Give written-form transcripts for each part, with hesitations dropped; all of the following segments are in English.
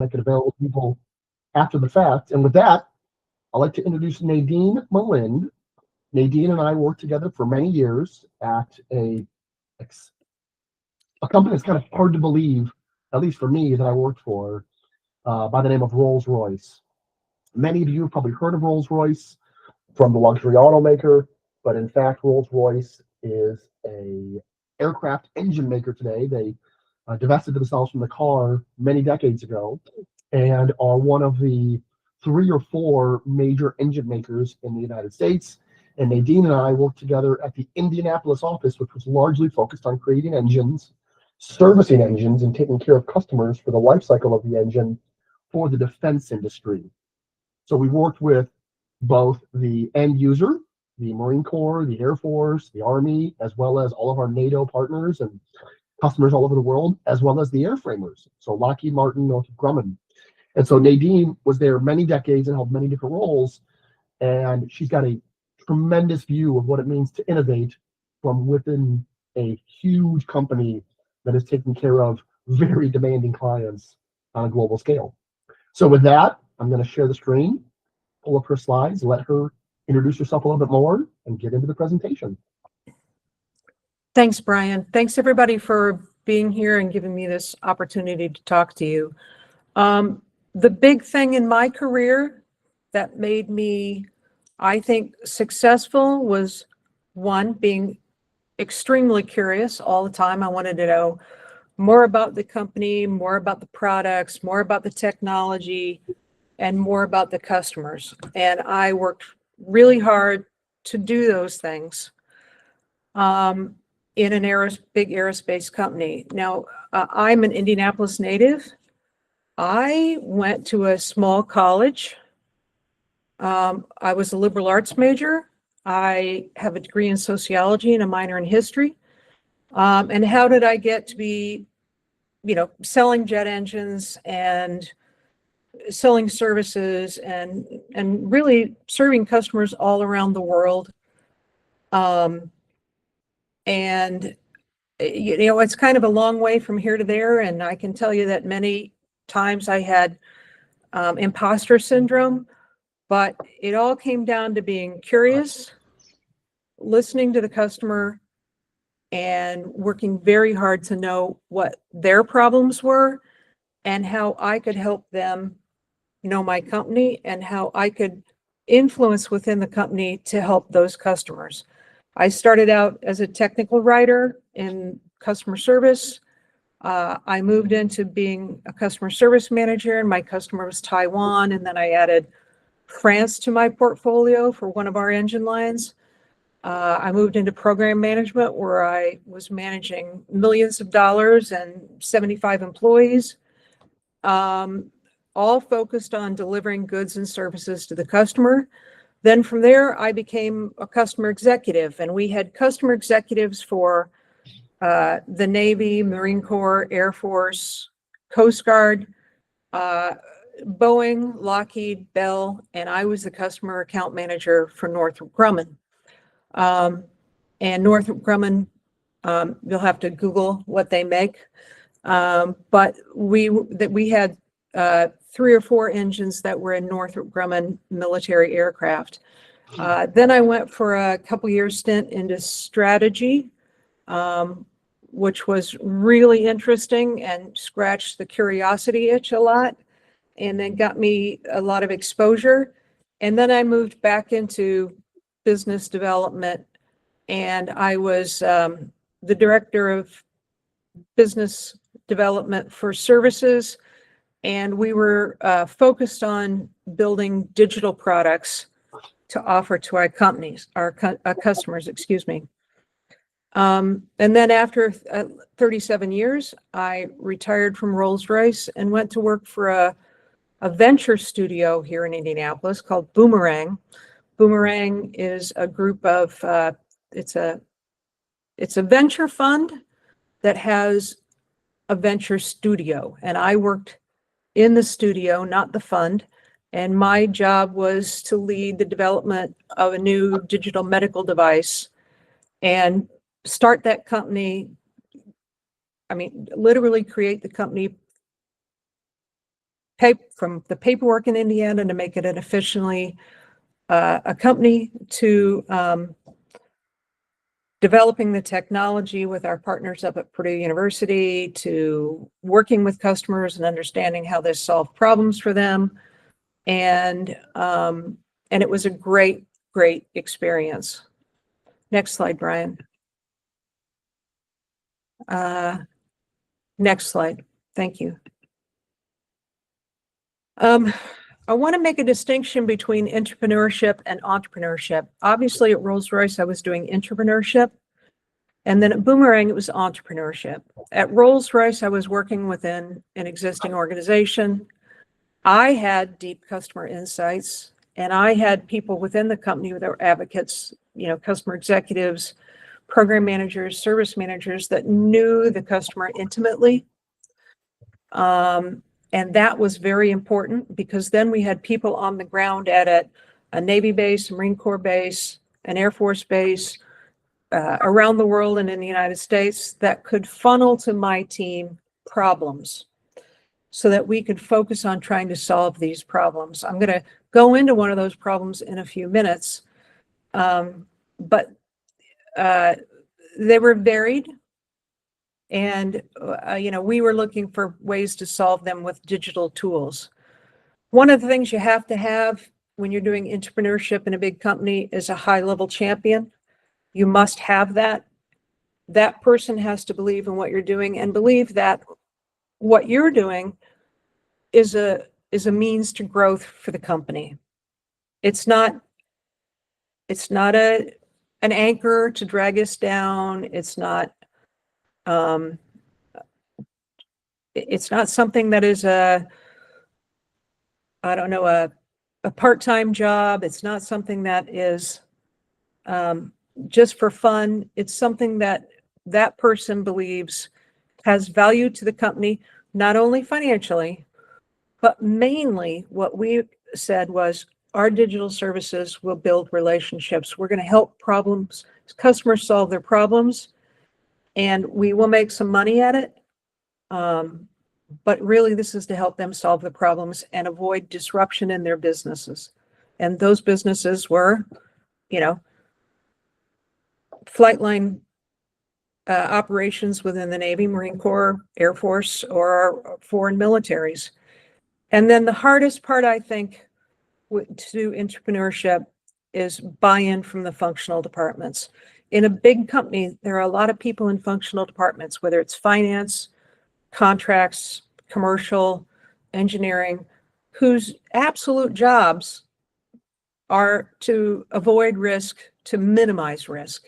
make it available to people after the fact. And with that, I'd like to introduce Nadine Melind. Nadine and I worked together for many years at a company that's kind of hard to believe, at least for me, that I worked for, by the name of Rolls-Royce. Many of you have probably heard of Rolls-Royce from the luxury automaker, but in fact, Rolls-Royce is a aircraft engine maker today. They divested themselves from the car many decades ago and are one of the 3 or 4 major engine makers in the United States. And Nadine and I worked together at the Indianapolis office, which was largely focused on creating engines, servicing engines, and taking care of customers for the life cycle of the engine for the defense industry. So we worked with both the end user, the Marine Corps, the Air Force, the Army, as well as all of our NATO partners and customers all over the world, as well as the airframers. So Lockheed Martin, Northrop Grumman. And so Nadine was there many decades and held many different roles. And she's got a tremendous view of what it means to innovate from within a huge company that is taking care of very demanding clients on a global scale. So with that, I'm going to share the screen, pull up her slides, let her introduce herself a little bit more, and get into the presentation. Thanks, Brian. Thanks, everybody, for being here and giving me this opportunity to talk to you. The big thing in my career that made me, I think, successful was, one, being extremely curious all the time. I wanted to know more about the company, more about the products, more about the technology, and more about the customers. And I worked really hard to do those things in an big aerospace company. Now, I'm an Indianapolis native. I went to a small college. I was a liberal arts major. I have a degree in sociology and a minor in history. And how did I get to be, selling jet engines and selling services and really serving customers all around the world? And it's kind of a long way from here to there. And I can tell you that many times I had imposter syndrome, but it all came down to being curious, listening to the customer, and working very hard to know what their problems were and how I could help them know my company and how I could influence within the company to help those customers. I started out as a technical writer in customer service. I moved into being a customer service manager, and my customer was Taiwan. And then I added France to my portfolio for one of our engine lines. I moved into program management, where I was managing millions of dollars and 75 employees, all focused on delivering goods and services to the customer. Then from there, I became a customer executive, and we had customer executives for the Navy, Marine Corps, Air Force, Coast Guard, Boeing, Lockheed, Bell, and I was the customer account manager for Northrop Grumman. And Northrop Grumman, you'll have to Google what they make, but we had 3 or 4 engines that were in Northrop Grumman military aircraft. Then I went for a couple years stint into strategy, which was really interesting and scratched the curiosity itch a lot, and then got me a lot of exposure. And then I moved back into business development, and I was the director of business development for services. And we were focused on building digital products to offer to our customers, excuse me. And then after 37 years, I retired from Rolls-Royce and went to work for a venture studio here in Indianapolis called Boomerang. Boomerang is a group of, it's a venture fund that has a venture studio. And I worked in the studio, not the fund. And my job was to lead the development of a new digital medical device and start that company. I mean, literally create the company from the paperwork in Indiana to make it an efficiently a company to developing the technology with our partners up at Purdue University to working with customers and understanding how this solved problems for them. And it was a great, great experience. Next slide, Brian. Next slide. Thank you. I want to make a distinction between entrepreneurship and entrepreneurship. Obviously, at Rolls-Royce, I was doing intrapreneurship, and then at Boomerang, it was entrepreneurship. At Rolls-Royce, I was working within an existing organization. I had deep customer insights, and I had people within the company that were advocates, customer executives, program managers, service managers that knew the customer intimately. And that was very important because then we had people on the ground at a Navy base, a Marine Corps base, an Air Force base, around the world and in the United States that could funnel to my team problems so that we could focus on trying to solve these problems. I'm going to go into one of those problems in a few minutes, but they were varied. And, we were looking for ways to solve them with digital tools. One of the things you have to have when you're doing entrepreneurship in a big company is a high-level champion. You must have that. That person has to believe in what you're doing and believe that what you're doing is a means to growth for the company. It's not an anchor to drag us down. It's not something that is a part-time job. It's not something that is just for fun. It's something that person believes has value to the company, not only financially, but mainly what we said was our digital services will build relationships. We're going to help customers solve their problems, and we will make some money at it. But really, this is to help them solve the problems and avoid disruption in their businesses. And those businesses were, flight-line operations within the Navy, Marine Corps, Air Force, or foreign militaries. And then the hardest part, I think, to do entrepreneurship is buy-in from the functional departments. In a big company, there are a lot of people in functional departments, whether it's finance, contracts, commercial, engineering, whose absolute jobs are to avoid risk, to minimize risk.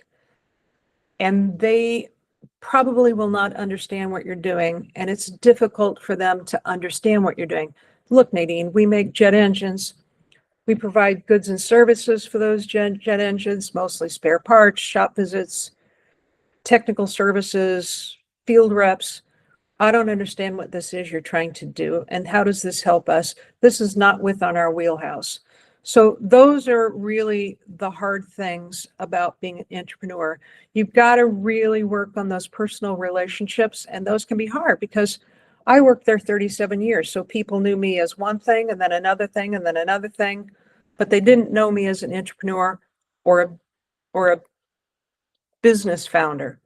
And they probably will not understand what you're doing, and it's difficult for them to understand what you're doing. Look, Nadine, we make jet engines. We provide goods and services for those jet engines, mostly spare parts, shop visits, technical services, field reps. I don't understand what this is you're trying to do, and how does this help us? This is not within our wheelhouse. So those are really the hard things about being an entrepreneur. You've got to really work on those personal relationships, and those can be hard because I worked there 37 years. So people knew me as one thing and then another thing and then another thing, but they didn't know me as an entrepreneur or a business founder.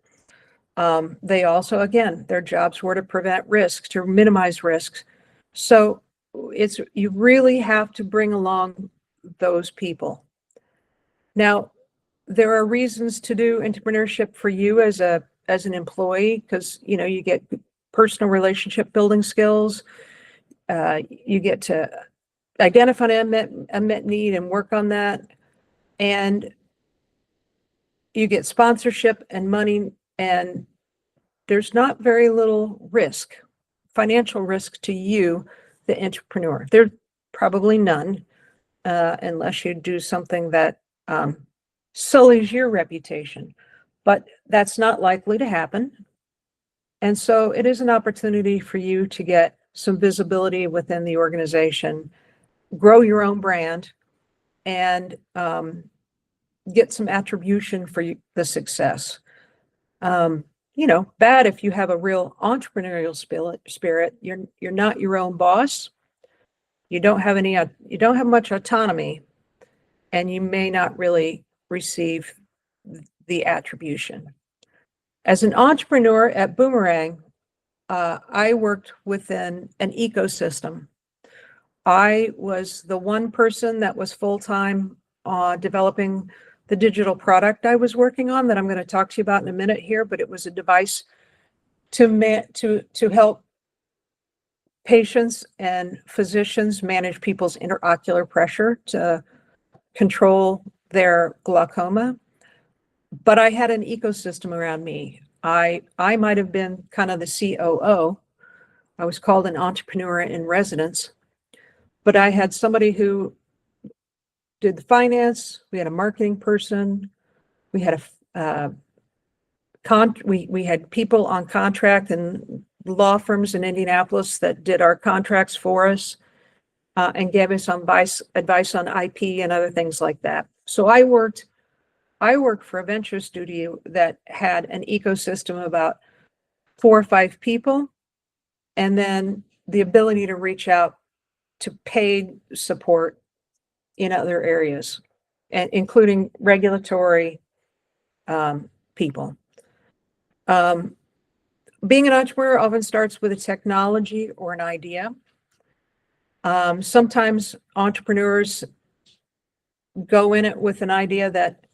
They also, again, their jobs were to prevent risks, to minimize risks. So you really have to bring along those people. Now, there are reasons to do entrepreneurship for you as an employee, because you get personal relationship building skills. You get to identify an unmet need and work on that, and you get sponsorship and money, and there's not very little risk, financial risk to you, the entrepreneur. There's probably none, unless you do something that sullies your reputation, but that's not likely to happen. And so it is an opportunity for you to get some visibility within the organization, grow your own brand, and get some attribution for the success. Bad if you have a real entrepreneurial spirit. You're not your own boss. You don't have you don't have much autonomy, and you may not really receive the attribution. As an entrepreneur at Boomerang, I worked within an ecosystem. I was the one person that was full-time developing the digital product I was working on that I'm going to talk to you about in a minute here, but it was a device to help patients and physicians manage people's intraocular pressure to control their glaucoma. But I had an ecosystem around me. I might have been kind of the COO. I was called an entrepreneur in residence, but I had somebody who did the finance. We had a marketing person. We had we had people on contract and law firms in Indianapolis that did our contracts for us and gave us some advice on IP and other things like that. So I worked for a venture studio that had an ecosystem of about 4 or 5 people, and then the ability to reach out to paid support in other areas, and including regulatory people. Being an entrepreneur often starts with a technology or an idea. Sometimes entrepreneurs go in it with an idea that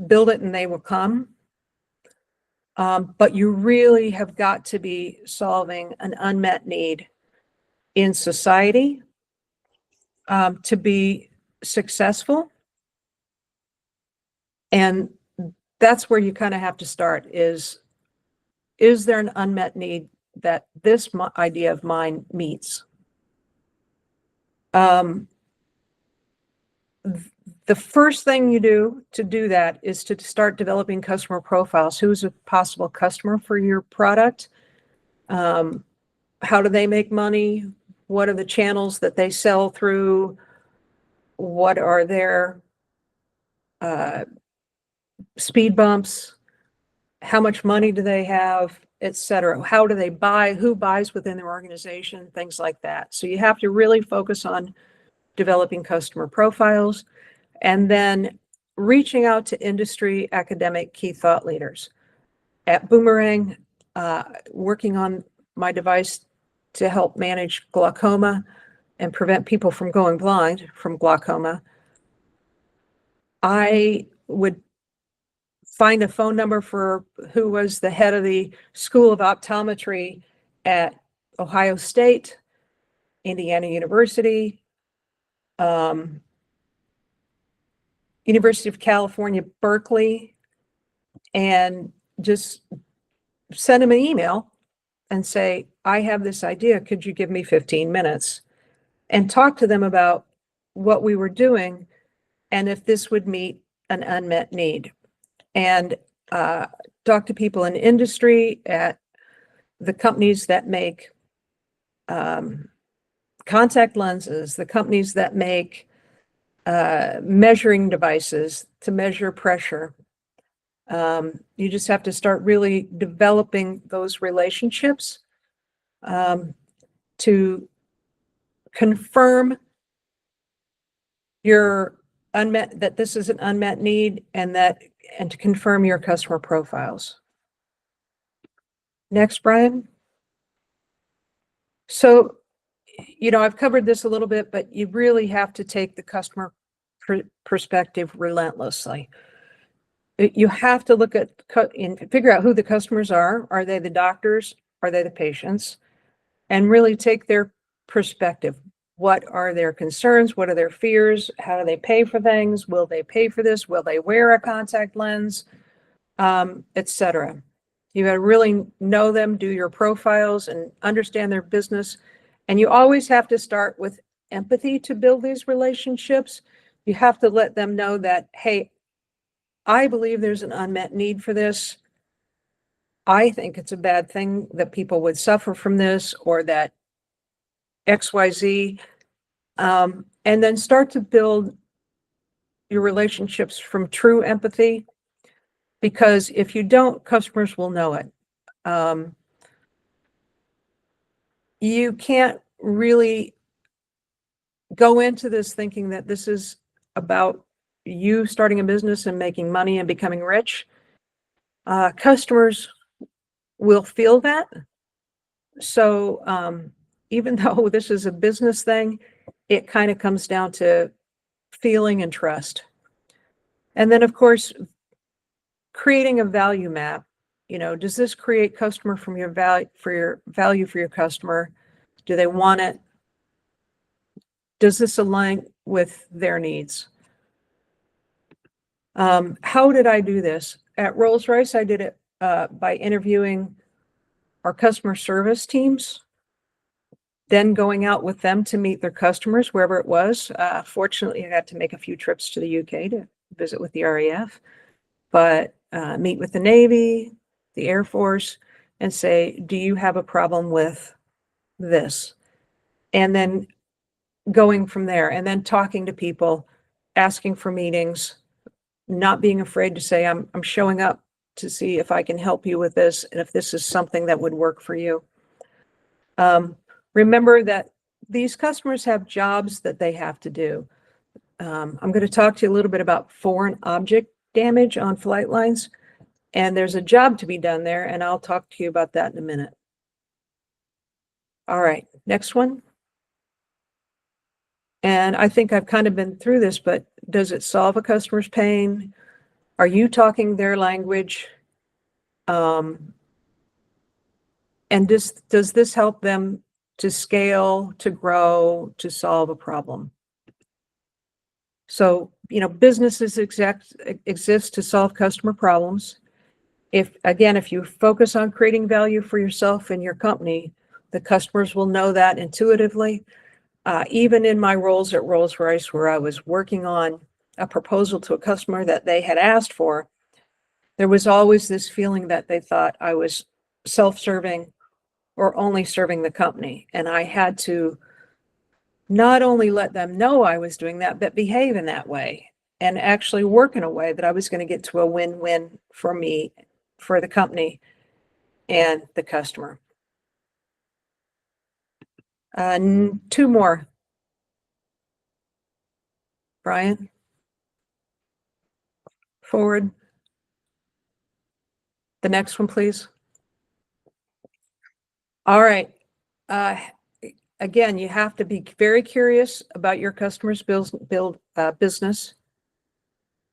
build it and they will come. But you really have got to be solving an unmet need in society to be successful. And that's where you kind of have to start is there an unmet need that this idea of mine meets? The first thing you do to do that is to start developing customer profiles. Who's a possible customer for your product? How do they make money? What are the channels that they sell through? What are their speed bumps? How much money do they have, et cetera? How do they buy? Who buys within their organization? Things like that. So you have to really focus on developing customer profiles and then reaching out to industry, academic, key thought leaders. At Boomerang, working on my device to help manage glaucoma and prevent people from going blind from glaucoma, I would find a phone number for who was the head of the School of Optometry at Ohio State, Indiana University, University of California, Berkeley, and just send them an email and say, I have this idea. Could you give me 15 minutes? And talk to them about what we were doing and if this would meet an unmet need. And talk to people in industry at the companies that make contact lenses, the companies that make measuring devices to measure pressure. You just have to start really developing those relationships to confirm that this is an unmet need and to confirm your customer profiles. Next, Brian. So, I've covered this a little bit, but you really have to take the customer perspective relentlessly. You have to look at and figure out who the customers are. Are they the doctors? Are they the patients? And really take their perspective. What are their concerns? What are their fears? How do they pay for things? Will they pay for this? Will they wear a contact lens? Etc. You got to really know them, do your profiles, and understand their business. And you always have to start with empathy to build these relationships. You have to let them know that, hey, I believe there's an unmet need for this. I think it's a bad thing that people would suffer from this or that XYZ. And then start to build your relationships from true empathy, because if you don't, customers will know it. You can't really go into this thinking that this is about you starting a business and making money and becoming rich, customers will feel that. So even though this is a business thing, it kind of comes down to feeling and trust. And then, of course, creating a value map. Does this create customer from your value for your customer? Do they want it? Does this align with their needs? How did I do this? At Rolls-Royce, I did it by interviewing our customer service teams, then going out with them to meet their customers wherever it was. Fortunately, I got to make a few trips to the UK to visit with the RAF, but meet with the Navy, the Air Force, and say, do you have a problem with this? And then going from there, and then talking to people, asking for meetings, not being afraid to say, I'm showing up to see if I can help you with this and if this is something that would work for you. Remember that these customers have jobs that they have to do. I'm going to talk to you a little bit about foreign object damage on flight lines, and there's a job to be done there, and I'll talk to you about that in a minute. All right, next one. And I think I've kind of been through this, but does it solve a customer's pain? Are you talking their language? And does this help them to scale, to grow, to solve a problem? So, businesses exist to solve customer problems. If you focus on creating value for yourself and your company, the customers will know that intuitively. Even in my roles at Rolls-Royce, where I was working on a proposal to a customer that they had asked for, there was always this feeling that they thought I was self-serving or only serving the company. And I had to not only let them know I was doing that, but behave in that way and actually work in a way that I was going to get to a win-win for me, for the company, and the customer. Two more. Brian, forward. The next one, please. All right. Again, you have to be very curious about your customers' business.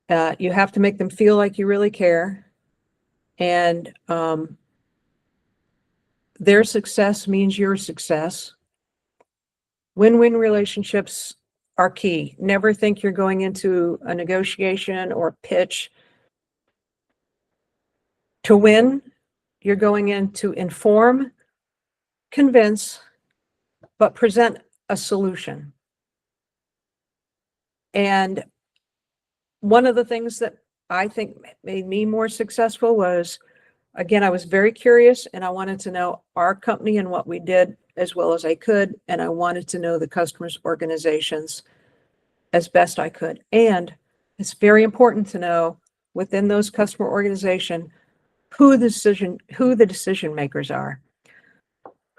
You have to make them feel like you really care. And their success means your success. Win-win relationships are key. Never think you're going into a negotiation or pitch to win. You're going in to inform, convince, but present a solution. And one of the things that I think made me more successful was, again, I was very curious and I wanted to know our company and what we did as well as I could. And I wanted to know the customers' organizations as best I could. And it's very important to know within those customer organization who the decision makers are,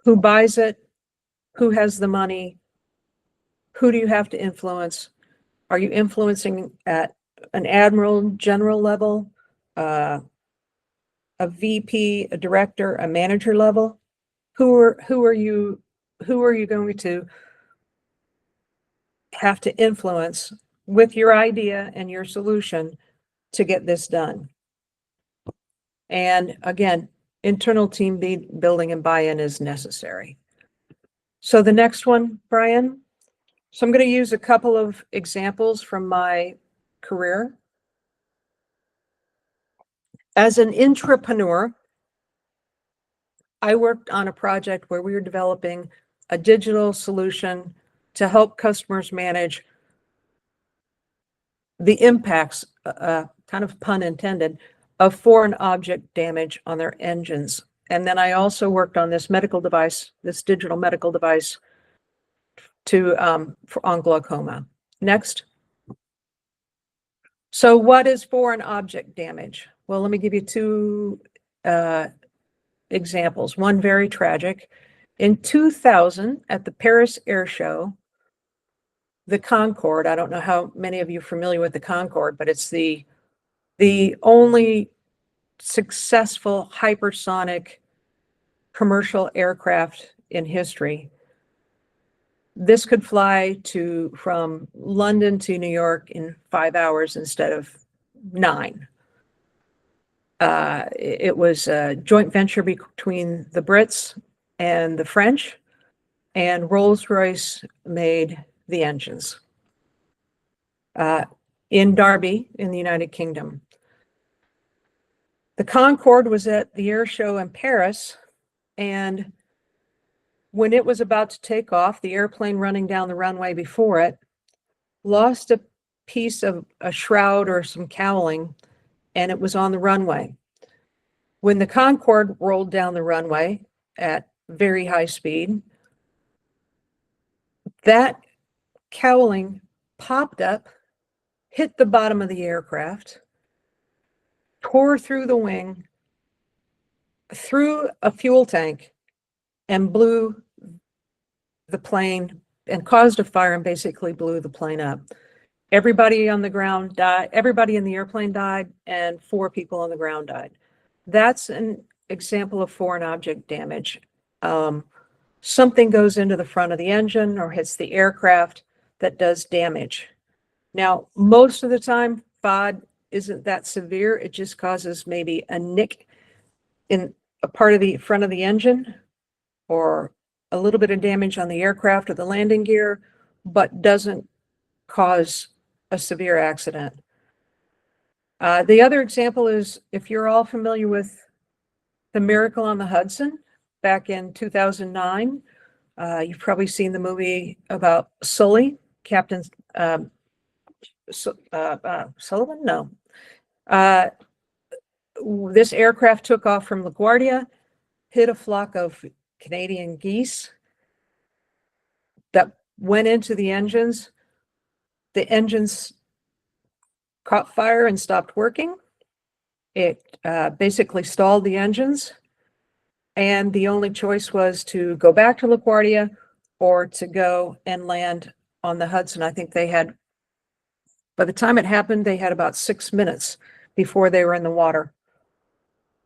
who buys it, who has the money, who do you have to influence? Are you influencing at an admiral, general level, a VP, a director, a manager level? Who are you going to have to influence with your idea and your solution to get this done? And again, internal team building and buy-in is necessary. So the next one, Brian. So I'm going to use a couple of examples from my career. As an intrapreneur, I worked on a project where we were developing a digital solution to help customers manage the impacts, kind of pun intended, of foreign object damage on their engines. And then I also worked on this medical device, this digital medical device on glaucoma. Next. So what is foreign object damage? Well, let me give you two examples. One very tragic. In 2000, at the Paris Air Show, the Concorde. I don't know how many of you are familiar with the Concorde, but it's the only successful hypersonic commercial aircraft in history. This could fly from London to New York in 5 hours instead of 9. It was a joint venture between the Brits and the French, and Rolls-Royce made the engines in Derby in the United Kingdom. The Concorde was at the air show in Paris, and when it was about to take off, the airplane running down the runway before it lost a piece of a shroud or some cowling, and it was on the runway. When the Concorde rolled down the runway at very high speed, that cowling popped up, hit the bottom of the aircraft, tore through the wing, through a fuel tank, and blew the plane and caused a fire and basically blew the plane up. Everybody on the ground died, everybody in the airplane died, and 4 people on the ground died. That's an example of foreign object damage. Something goes into the front of the engine or hits the aircraft that does damage. Now, most of the time, FOD isn't that severe. It just causes maybe a nick in a part of the front of the engine or a little bit of damage on the aircraft or the landing gear, but doesn't cause a severe accident. The other example is, if you're all familiar with the Miracle on the Hudson back in 2009, you've probably seen the movie about Sully, Captain Sullivan? No. This aircraft took off from LaGuardia, hit a flock of Canadian geese that went into the engines. The engines caught fire and stopped working. It basically stalled the engines, and the only choice was to go back to LaGuardia or to go and land on the Hudson. I think they had, by the time it happened, they had about 6 minutes before they were in the water.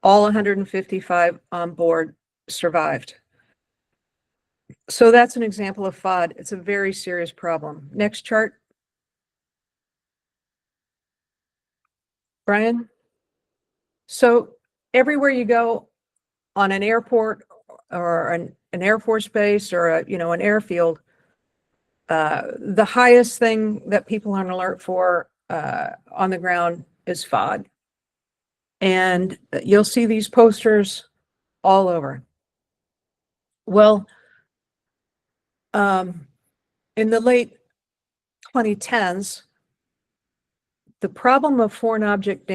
All 155 on board survived. So that's an example of FOD. It's a very serious problem. Next chart. Brian? So everywhere you go on an airport or an Air Force base or an airfield, the highest thing that people are on alert for on the ground is FOD. And you'll see these posters all over. Well, in the late 2010s, the problem of foreign object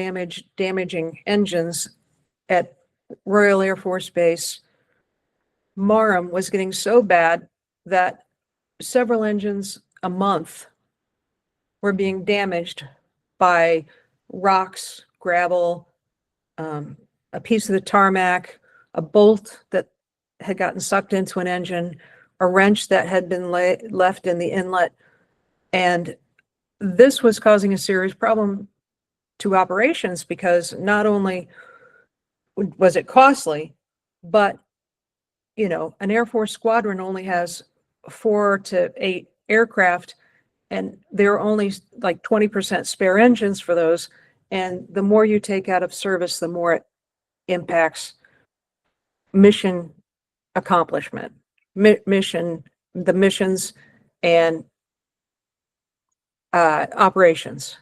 damaging engines at Royal Air Force Base Marham was getting so bad that several engines a month were being damaged by rocks, gravel, a piece of the tarmac, a bolt that had gotten sucked into an engine, a wrench that had been left in the inlet. And this was causing a serious problem to operations, because not only was it costly, but an Air Force squadron only has 4 to 8 aircraft, and there are only like 20% spare engines for those. And the more you take out of service, the more it impacts mission accomplishment, the missions and operations.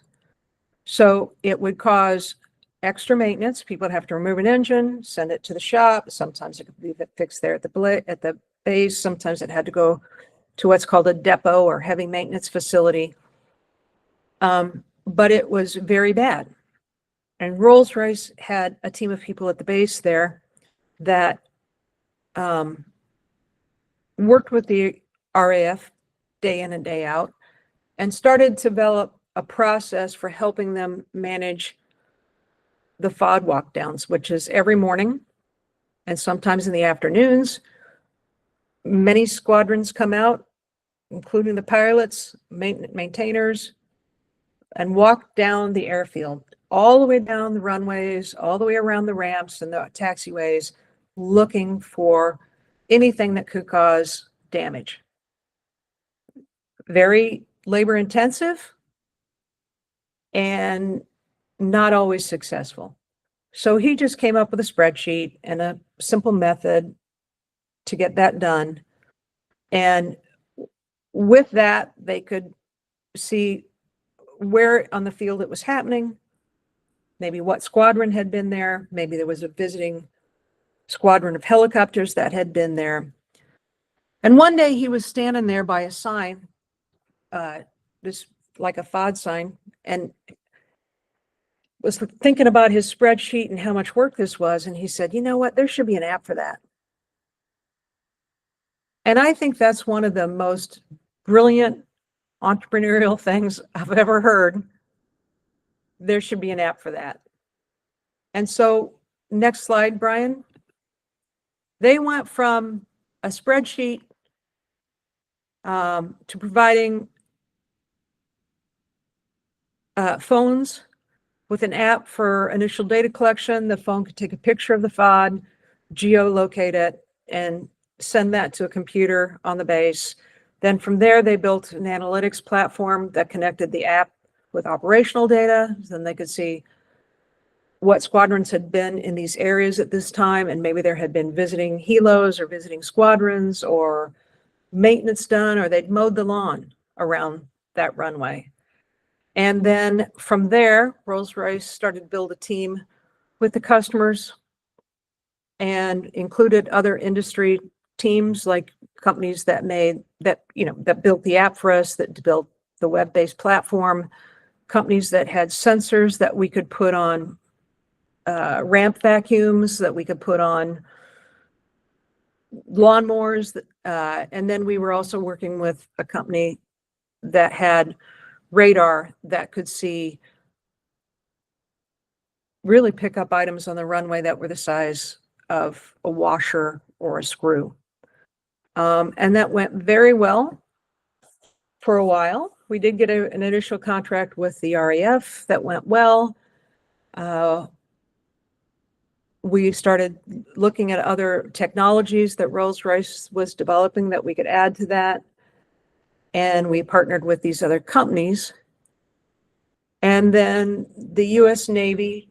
So it would cause extra maintenance. People would have to remove an engine, send it to the shop. Sometimes it could be fixed there at the base. Sometimes it had to go to what's called a depot or heavy maintenance facility. But it was very bad. And Rolls-Royce had a team of people at the base there that worked with the RAF day in and day out, and started to develop a process for helping them manage the FOD walk downs, which is every morning and sometimes in the afternoons. Many squadrons come out including the pilots, maintainers, and walked down the airfield, all the way down the runways, all the way around the ramps and the taxiways, looking for anything that could cause damage. Very labor intensive and not always successful. So he just came up with a spreadsheet and a simple method to get that done. And with that, they could see where on the field it was happening, maybe what squadron had been there, maybe there was a visiting squadron of helicopters that had been there. And one day he was standing there by a sign, this like a FOD sign, and was thinking about his spreadsheet and how much work this was. And he said, you know what, there should be an app for that. And I think that's one of the most brilliant entrepreneurial things I've ever heard. There should be an app for that. And so next slide, Brian. They went from a spreadsheet to providing phones with an app for initial data collection. The phone could take a picture of the FOD, geolocate it, and send that to a computer on the base. Then from there, they built an analytics platform that connected the app with operational data. Then they could see what squadrons had been in these areas at this time, and maybe there had been visiting helos or visiting squadrons or maintenance done, or they'd mowed the lawn around that runway. And then from there, Rolls-Royce started to build a team with the customers and included other industry teams, like companies that built the app for us, that built the web-based platform, companies that had sensors that we could put on ramp vacuums, that we could put on lawnmowers. And then we were also working with a company that had radar that could really pick up items on the runway that were the size of a washer or a screw. And that went very well for a while. We did get an initial contract with the RAF that went well. We started looking at other technologies that Rolls-Royce was developing that we could add to that. And we partnered with these other companies. And then the US Navy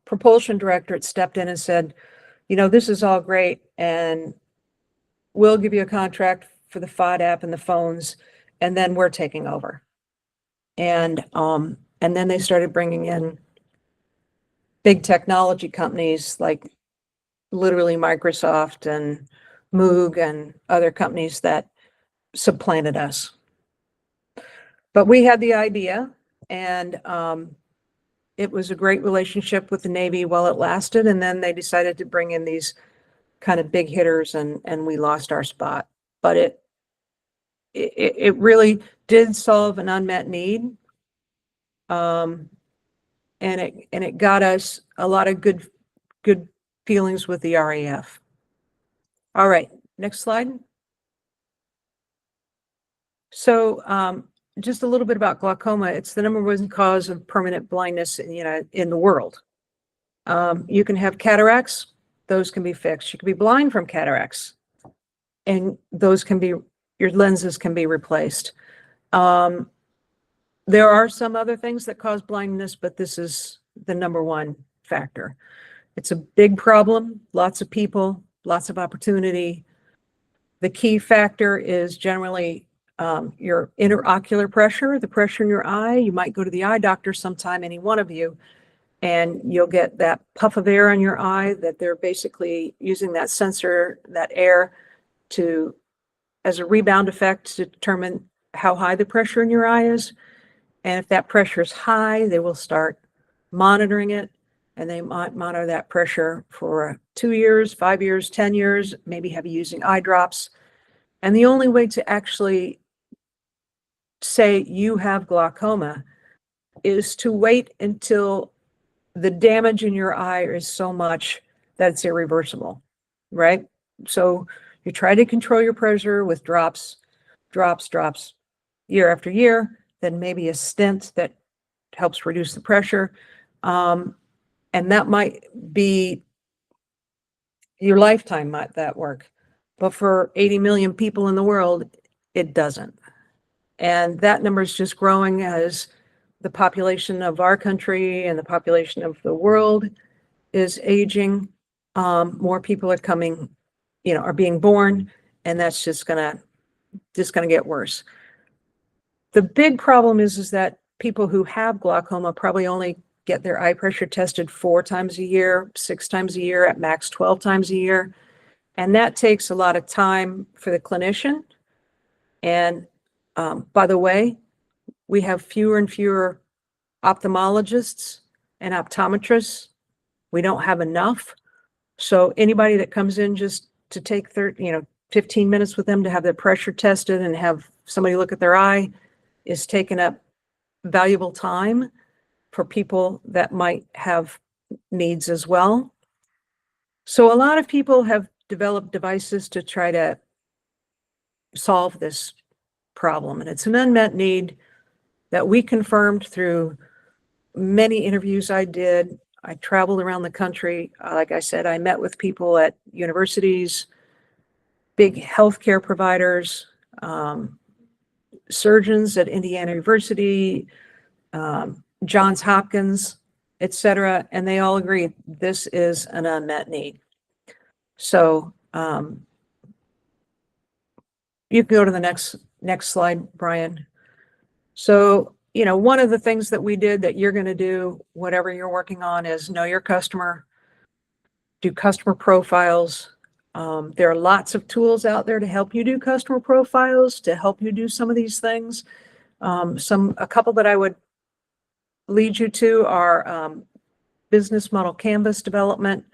propulsion directorate stepped in and said, you know, this is all great, and we'll give you a contract for the FOD app and the phones, and then we're taking over. And then they started bringing in big technology companies like literally Microsoft and Moog and other companies that supplanted us. But we had the idea, and it was a great relationship with the Navy while it lasted, and then they decided to bring in these kind of big hitters, and we lost our spot. But it really did solve an unmet need, and it got us a lot of good feelings with the RAF. All right, next slide. So just a little bit about glaucoma. It's the #1 cause of permanent blindness in the world. You can have cataracts; those can be fixed. You can be blind from cataracts, and your lenses can be replaced. There are some other things that cause blindness, but this is the #1 factor. It's a big problem, lots of people, lots of opportunity. The key factor is generally your interocular pressure, the pressure in your eye. You might go to the eye doctor sometime, any one of you, and you'll get that puff of air in your eye that they're basically using that sensor, that air, as a rebound effect to determine how high the pressure in your eye is. And if that pressure is high, they will start monitoring it, and they might monitor that pressure for 2 years, 5 years, 10 years, maybe have you using eye drops. And the only way to actually say you have glaucoma is to wait until the damage in your eye is so much that it's irreversible, right? So You try to control your pressure with drops, year after year, then maybe a stent that helps reduce the pressure. And that might be your lifetime, might that work. But for 80 million people in the world, it doesn't. And that number is just growing as the population of our country and the population of the world is aging. More people are coming, are being born, and that's just gonna get worse. The big problem is that people who have glaucoma probably only get their eye pressure tested 4 times a year, 6 times a year, at max 12 times a year. And that takes a lot of time for the clinician. And by the way, we have fewer and fewer ophthalmologists and optometrists. We don't have enough. So anybody that comes in just to take 15 minutes with them to have their pressure tested and have somebody look at their eye is taking up valuable time for people that might have needs as well. So a lot of people have developed devices to try to solve this problem, and it's an unmet need that we confirmed through many interviews I did. I traveled around the country. Like I said, I met with people at universities, big healthcare providers, surgeons at Indiana University, Johns Hopkins, etc., and they all agree this is an unmet need. So you can go to the next slide, Brian. So, one of the things that we did that you're going to do, whatever you're working on, is know your customer, do customer profiles. There are lots of tools out there to help you do customer profiles, to help you do some of these things. A couple that I would lead you to are business model canvas development,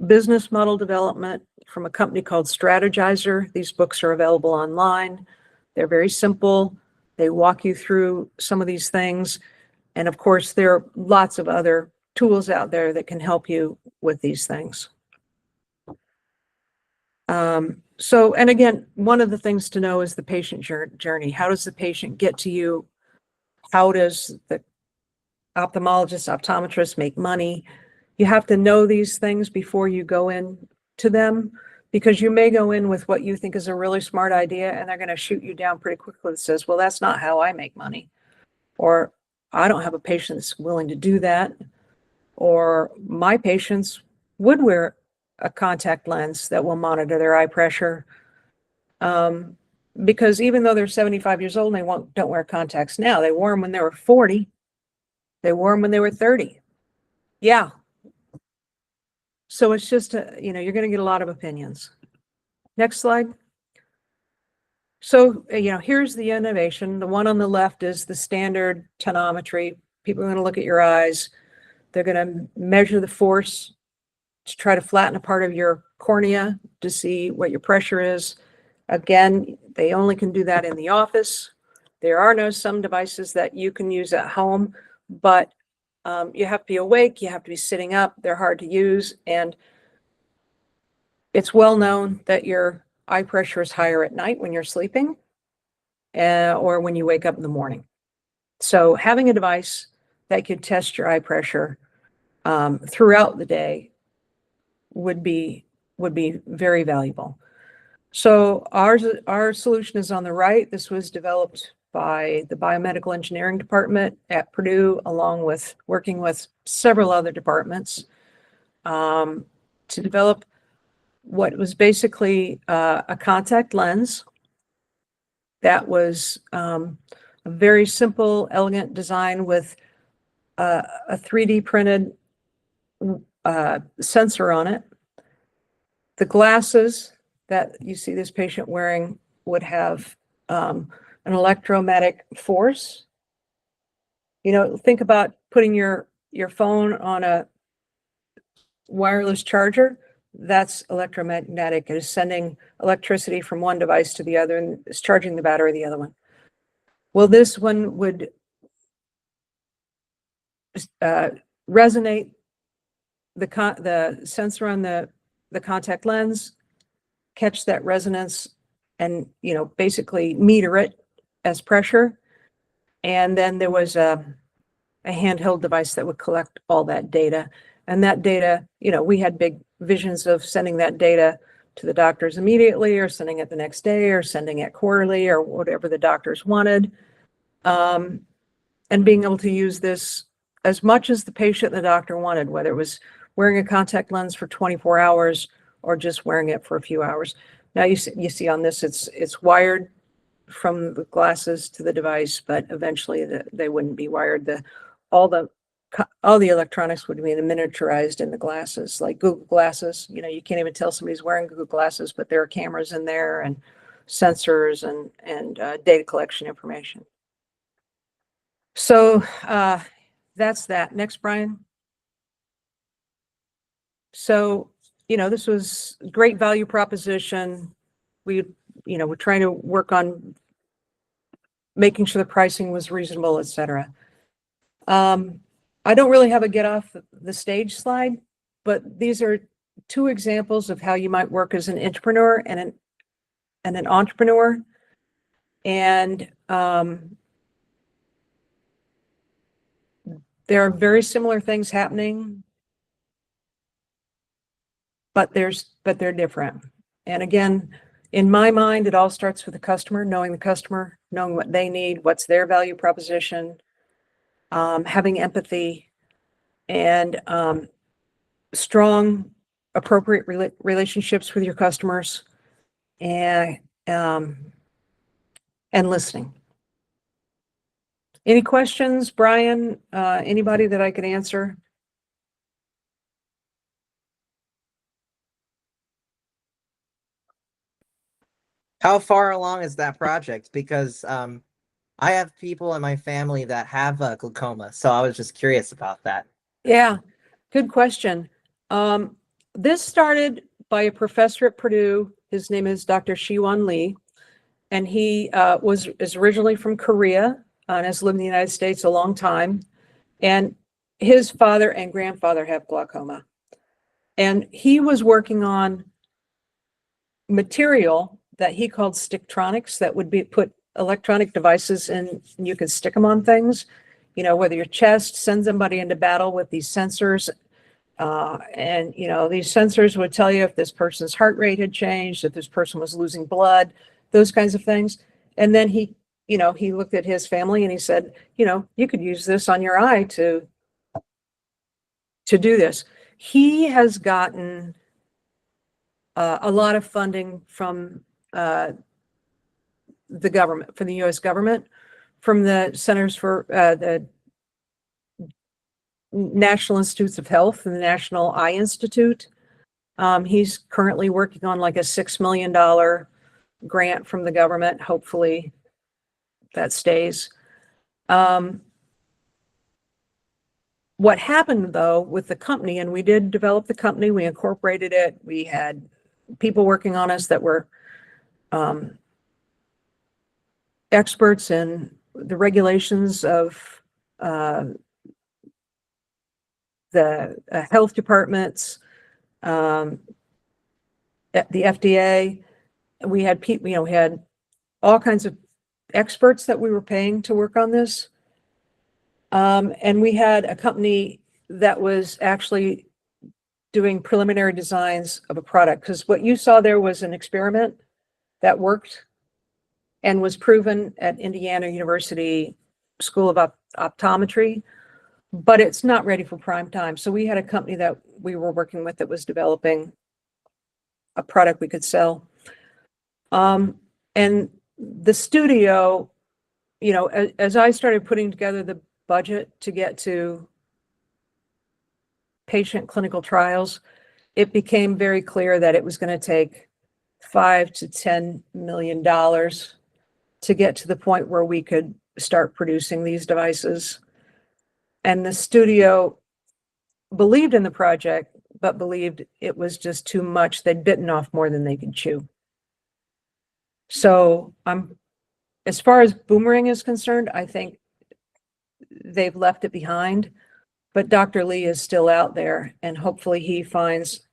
business model development from a company called Strategizer. These books are available online. They're very simple. They walk you through some of these things. And of course, there are lots of other tools out there that can help you with these things. And again, one of the things to know is the patient journey. How does the patient get to you? How does the ophthalmologist, optometrist make money? You have to know these things before you go in to them, because you may go in with what you think is a really smart idea and they're going to shoot you down pretty quickly that says, well, that's not how I make money. Or I don't have a patient that's willing to do that. Or my patients would wear a contact lens that will monitor their eye pressure. Because even though they're 75 years old and they don't wear contacts now, they wore them when they were 40. They wore them when they were 30. Yeah. So it's just, you're going to get a lot of opinions. Next slide. So, here's the innovation. The one on the left is the standard tonometry. People are going to look at your eyes. They're going to measure the force to try to flatten a part of your cornea to see what your pressure is. Again, they only can do that in the office. There are some devices that you can use at home, but you have to be awake, you have to be sitting up, they're hard to use, and it's well known that your eye pressure is higher at night when you're sleeping or when you wake up in the morning. So having a device that could test your eye pressure throughout the day would be very valuable. So our solution is on the right. This was developed by the biomedical engineering department at Purdue, along with working with several other departments to develop what was basically a contact lens that was a very simple, elegant design with a 3D printed sensor on it. The glasses that you see this patient wearing would have an electromagnetic force. Think about putting your phone on a wireless charger. That's electromagnetic. It is sending electricity from one device to the other and is charging the battery of the other one. Well, this one would resonate the sensor on the contact lens catch that resonance and, basically meter it as pressure. And then there was a handheld device that would collect all that data. And that data, we had big visions of sending that data to the doctors immediately, or sending it the next day, or sending it quarterly, or whatever the doctors wanted. And being able to use this as much as the patient and the doctor wanted, whether it was wearing a contact lens for 24 hours or just wearing it for a few hours. Now you see on this, it's wired from the glasses to the device, but eventually they wouldn't be wired. All the electronics would be miniaturized in the glasses, like Google Glasses. You can't even tell somebody's wearing Google Glasses, but there are cameras in there and sensors and data collection information. So that's that. Next, Brian. So, this was a great value proposition. We're trying to work on making sure the pricing was reasonable, et cetera. I don't really have a get off the stage slide, but these are two examples of how you might work as an entrepreneur and an entrepreneur. And there are very similar things happening, but they're different. And again, in my mind, it all starts with the customer, knowing what they need, what's their value proposition, having empathy, and strong, appropriate relationships with your customers, and listening. Any questions, Brian? Anybody that I could answer? How far along is that project? Because I have people in my family that have glaucoma, so I was just curious about that. Yeah, good question. This started by a professor at Purdue. His name is Dr. Shiwan Lee, and he is originally from Korea and has lived in the United States a long time. And his father and grandfather have glaucoma. And he was working on material that he called sticktronics, that would be put electronic devices in, and you could stick them on things, whether your chest, send somebody into battle with these sensors. And these sensors would tell you if this person's heart rate had changed, if this person was losing blood, those kinds of things. And then he looked at his family and he said, you could use this on your eye to do this. He has gotten a lot of funding from the government, from the U.S. government, from the Centers for the National Institutes of Health and the National Eye Institute. He's currently working on like a $6 million grant from the government. Hopefully that stays. What happened though with the company, and we did develop the company, we incorporated it, we had people working on us that were experts in the regulations of the health departments, at the FDA. We had people, we had all kinds of experts that we were paying to work on this. And we had a company that was actually doing preliminary designs of a product, because what you saw there was an experiment that worked and was proven at Indiana University School of Optometry, but it's not ready for prime time. So we had a company that we were working with that was developing a product we could sell. And the studio, as I started putting together the budget to get to patient clinical trials, it became very clear that it was going to take $5 to $10 million to get to the point where we could start producing these devices. And the studio believed in the project, but believed it was just too much. They'd bitten off more than they could chew. So as far as Boomerang is concerned, I think they've left it behind, but Dr. Lee is still out there, and hopefully he finds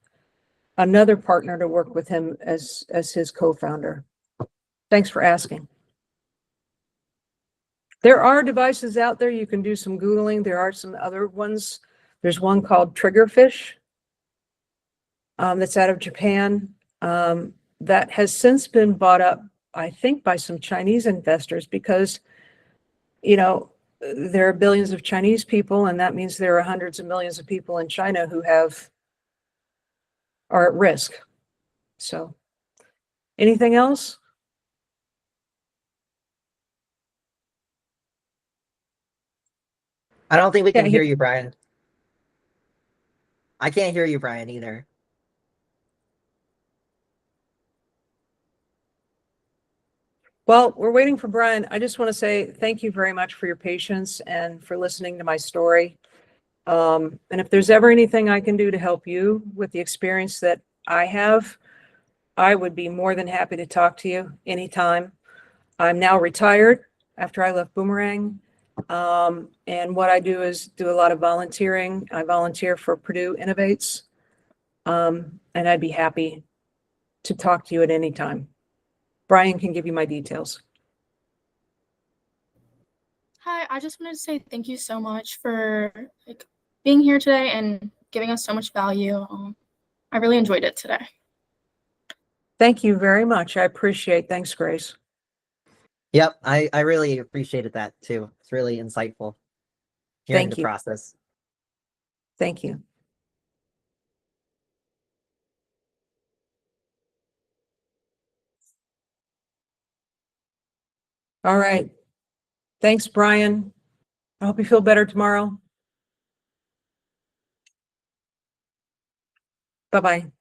another partner to work with him as his co-founder. Thanks for asking. There are devices out there. You can do some Googling. There are some other ones. There's one called Triggerfish that's out of Japan that has since been bought up, I think, by some Chinese investors because, you know, there are billions of Chinese people, and that means there are hundreds of millions of people in China who are at risk. So, anything else? I don't think we can Can't hear hear- you, Brian. I can't hear you, Brian, either. Well, we're waiting for Brian. I just want to say thank you very much for your patience and for listening to my story. And if there's ever anything I can do to help you with the experience that I have, I would be more than happy to talk to you anytime. I'm now retired after I left Boomerang. And what I do is do a lot of volunteering. I volunteer for Purdue Innovates. And I'd be happy to talk to you at any time. Brian can give you my details. Hi, I just wanted to say thank you so much for being here today and giving us so much value. I really enjoyed it today. Thank you very much. I appreciate. Thanks, Grace. Yep, I really appreciated that too. It's really insightful hearing Thank the you. process. Thank you. All right. Thanks, Brian. I hope you feel better tomorrow. Bye-bye.